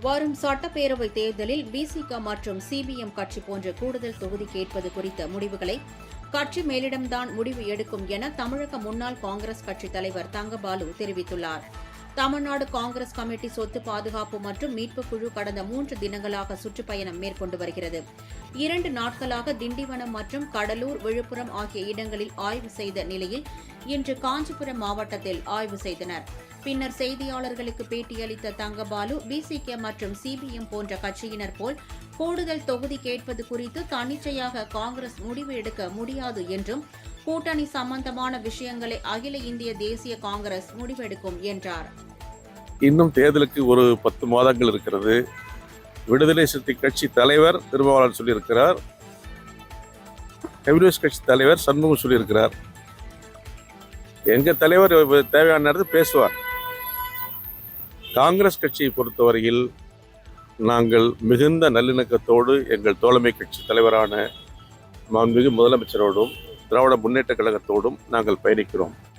வரும் சட்டப்பேரவை தேர்தலில் பிசிக மற்றும் சிபிஎம் கட்சி போன்ற கூடுதல் தொகுதி கேட்பது குறித்த முடிவுகளை கட்சி மேலிடம்தான் முடிவு எடுக்கும் என தமிழக முன்னாள் காங்கிரஸ் கட்சித் தலைவர் தங்கபாலு தெரிவித்துள்ளார். தமிழ்நாடு காங்கிரஸ் கமிட்டி சொத்து பாதுகாப்பு மற்றும் மீட்புக் குழு கடந்த 3 தினங்களாக சுற்றுப்பயணம் மேற்கொண்டு வருகிறது. 2 நாட்களாக திண்டிவனம் மற்றும் கடலூர், விழுப்புரம் ஆகிய இடங்களில் ஆய்வு செய்த நிலையில் இன்று காஞ்சிபுரம் மாவட்டத்தில் ஆய்வு செய்தனர். பின்னர் செய்தியாளர்களுக்கு பேட்டியளித்த தங்கபாலு, பிசிக மற்றும் சிபிஎம் போன்ற கட்சியினர் போல் கூடுதல் தொகுதி கேட்பது குறித்து தன்னிச்சையாக காங்கிரஸ் முடிவு எடுக்க முடியாது என்றும், கூட்டணி சம்பந்தமான விஷயங்களை அகில இந்திய தேசிய காங்கிரஸ் முடிவெடுக்கும் என்றார். இன்னும் தேர்தலுக்கு ஒரு 10 மாதங்கள் இருக்கிறது. விடுதலை சிறுத்தை கட்சி தலைவர் திருமாவளவன் சொல்லியிருக்கிறார். கம்யூனிஸ்ட் கட்சி தலைவர் சண்முகம் சொல்லியிருக்கிறார். எங்கள் தலைவர் தேவையான நேரத்தில் பேசுவார். காங்கிரஸ் கட்சியை பொறுத்தவரையில் நாங்கள் மிகுந்த நல்லிணக்கத்தோடு எங்கள் தோழமை கட்சி தலைவரான மாண்புமிகு முதலமைச்சரோடும் திராவிட முன்னேற்ற கழகத்தோடும் நாங்கள் பயணிக்கிறோம்.